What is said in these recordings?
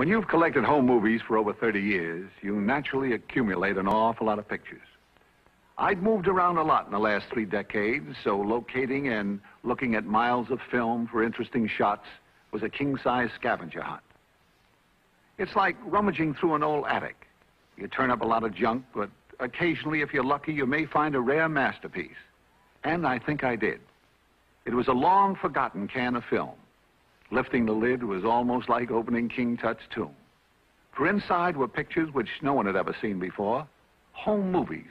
When you've collected home movies for over 30 years, you naturally accumulate an awful lot of pictures. I'd moved around a lot in the last 3 decades, so locating and looking at miles of film for interesting shots was a king-size scavenger hunt. It's like rummaging through an old attic. You turn up a lot of junk, but occasionally, if you're lucky, you may find a rare masterpiece. And I think I did. It was a long-forgotten can of film. Lifting the lid was almost like opening King Tut's tomb. For inside were pictures which no one had ever seen before, home movies,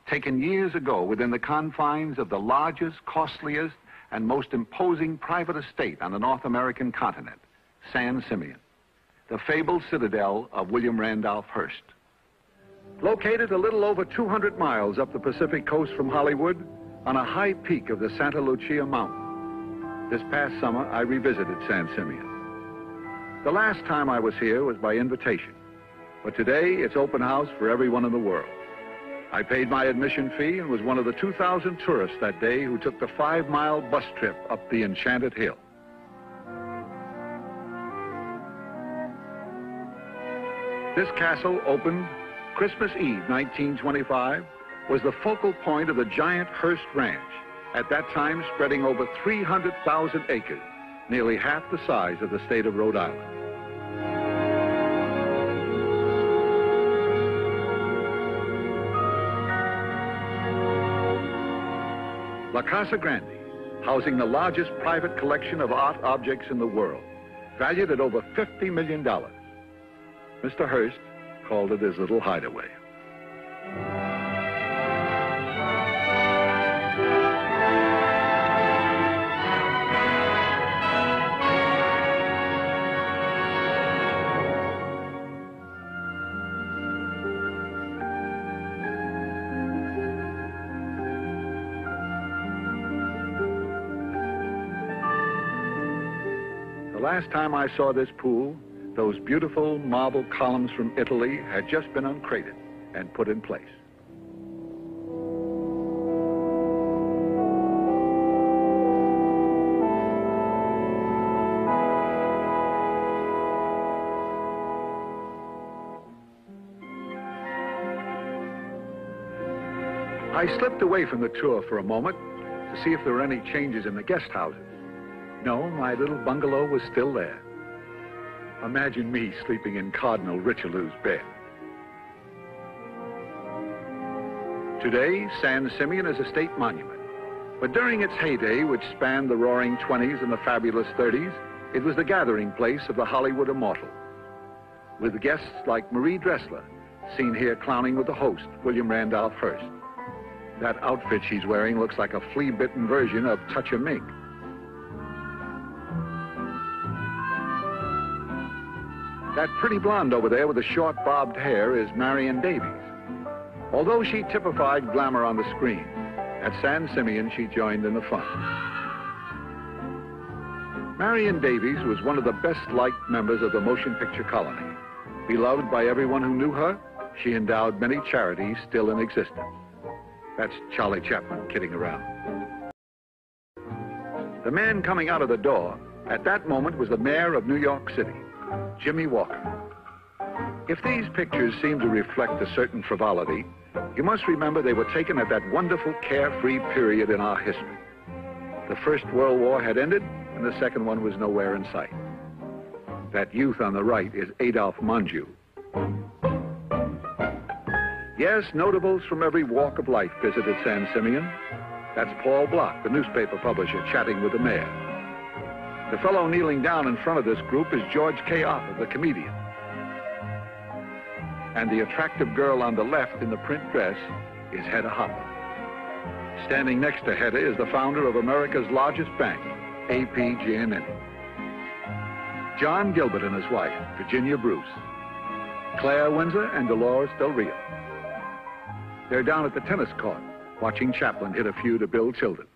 taken years ago within the confines of the largest, costliest, and most imposing private estate on the North American continent, San Simeon, the fabled citadel of William Randolph Hearst. Located a little over 200 miles up the Pacific coast from Hollywood, on a high peak of the Santa Lucia Mountain. This past summer, I revisited San Simeon. The last time I was here was by invitation, but today it's open house for everyone in the world. I paid my admission fee and was one of the 2,000 tourists that day who took the 5-mile bus trip up the Enchanted Hill. This castle opened Christmas Eve, 1925, was the focal point of the giant Hearst Ranch, at that time spreading over 300,000 acres, nearly half the size of the state of Rhode Island. La Casa Grande, housing the largest private collection of art objects in the world, valued at over $50 million. Mr. Hearst called it his little hideaway. The last time I saw this pool, those beautiful marble columns from Italy had just been uncrated and put in place. I slipped away from the tour for a moment to see if there were any changes in the guest houses. No, my little bungalow was still there. Imagine me sleeping in Cardinal Richelieu's bed. Today, San Simeon is a state monument. But during its heyday, which spanned the roaring 20s and the fabulous 30s, it was the gathering place of the Hollywood immortals, with guests like Marie Dressler, seen here clowning with the host, William Randolph Hearst. That outfit she's wearing looks like a flea-bitten version of Touch a Mink. That pretty blonde over there with the short bobbed hair is Marion Davies. Although she typified glamour on the screen, at San Simeon she joined in the fun. Marion Davies was one of the best-liked members of the motion picture colony. Beloved by everyone who knew her, she endowed many charities still in existence. That's Charlie Chaplin kidding around. The man coming out of the door at that moment was the mayor of New York City, Jimmy Walker. If these pictures seem to reflect a certain frivolity, you must remember they were taken at that wonderful carefree period in our history. The First World War had ended, and the second one was nowhere in sight. That youth on the right is Adolphe Monjou. Yes, notables from every walk of life visited San Simeon. That's Paul Block, the newspaper publisher, chatting with the mayor. The fellow kneeling down in front of this group is George K. Arthur, the comedian. And the attractive girl on the left in the print dress is Hedda Hopper. Standing next to Hedda is the founder of America's largest bank, A.P. Giannini. John Gilbert and his wife, Virginia Bruce. Claire Windsor and Dolores Del Rio. They're down at the tennis court, watching Chaplin hit a few to Bill Tilden.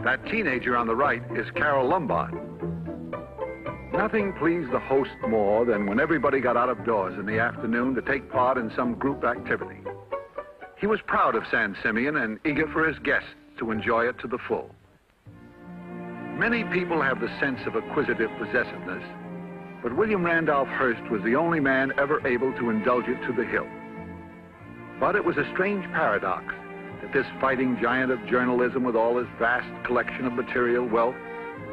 That teenager on the right is Carol Lombard. Nothing pleased the host more than when everybody got out of doors in the afternoon to take part in some group activity. He was proud of San Simeon and eager for his guests to enjoy it to the full. Many people have the sense of acquisitive possessiveness, but William Randolph Hearst was the only man ever able to indulge it to the hilt. But it was a strange paradox that this fighting giant of journalism with all his vast collection of material wealth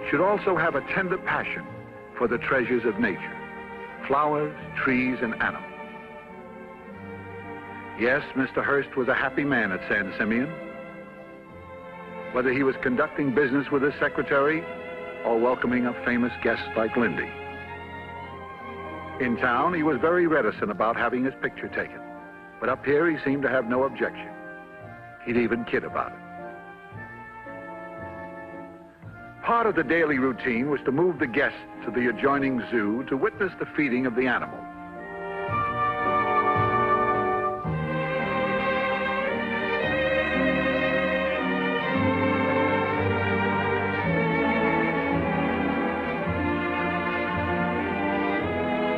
should also have a tender passion for the treasures of nature, flowers, trees, and animals. Yes, Mr. Hearst was a happy man at San Simeon. Whether he was conducting business with his secretary or welcoming a famous guest like Grande. In town, he was very reticent about having his picture taken, but up here he seemed to have no objection. He'd even kid about it. Part of the daily routine was to move the guests to the adjoining zoo to witness the feeding of the animals.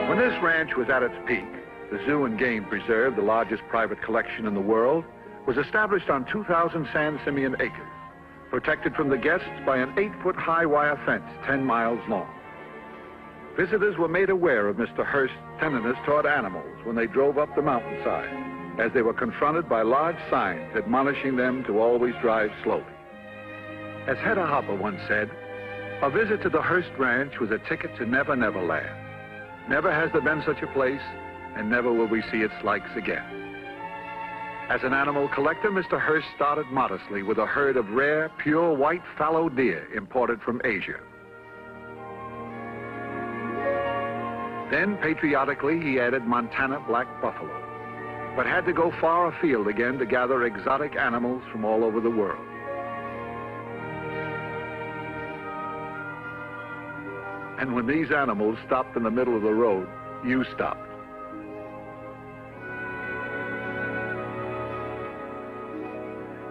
When this ranch was at its peak, the Zoo and Game Preserve, the largest private collection in the world, was established on 2,000 San Simeon acres, protected from the guests by an 8-foot-high wire fence 10 miles long. Visitors were made aware of Mr. Hearst's tenderness toward animals when they drove up the mountainside, as they were confronted by large signs admonishing them to always drive slowly. As Hedda Hopper once said, a visit to the Hearst Ranch was a ticket to Never Never Land. Never has there been such a place, and never will we see its likes again. As an animal collector, Mr. Hearst started modestly with a herd of rare, pure white fallow deer imported from Asia. Then, patriotically, he added Montana black buffalo, but had to go far afield again to gather exotic animals from all over the world. And when these animals stopped in the middle of the road, you stopped.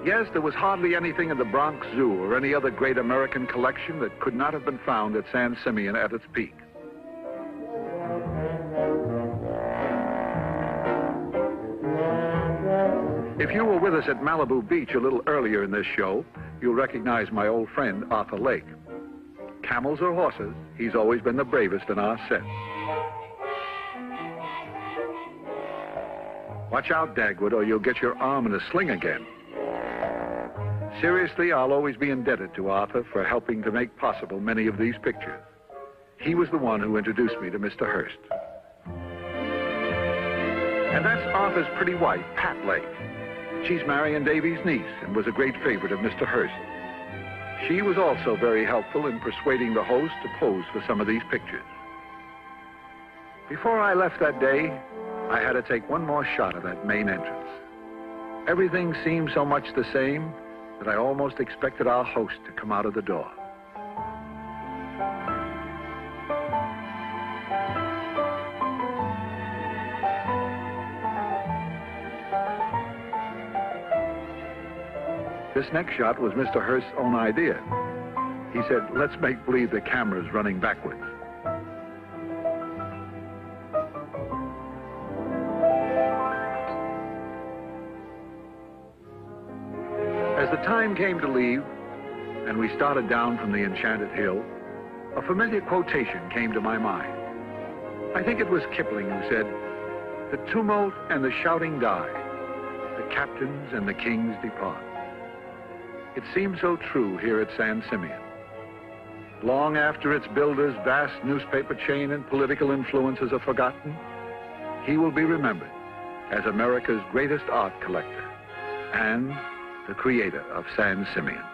Yes, there was hardly anything in the Bronx Zoo or any other great American collection that could not have been found at San Simeon at its peak. If you were with us at Malibu Beach a little earlier in this show, you'll recognize my old friend, Arthur Lake. Camels or horses, he's always been the bravest in our set. Watch out, Dagwood, or you'll get your arm in a sling again. Seriously, I'll always be indebted to Arthur for helping to make possible many of these pictures. He was the one who introduced me to Mr. Hearst. And that's Arthur's pretty wife, Pat Lake. She's Marion Davies' niece and was a great favorite of Mr. Hearst. She was also very helpful in persuading the host to pose for some of these pictures. Before I left that day, I had to take one more shot of that main entrance. Everything seemed so much the same that I almost expected our host to come out of the door. This next shot was Mr. Hearst's own idea. He said, let's make believe the camera's running backwards. As the time came to leave, and we started down from the enchanted hill, a familiar quotation came to my mind. I think it was Kipling who said, "The tumult and the shouting die, the captains and the kings depart." It seems so true here at San Simeon. Long after its builder's vast newspaper chain and political influences are forgotten, he will be remembered as America's greatest art collector and the creator of San Simeon.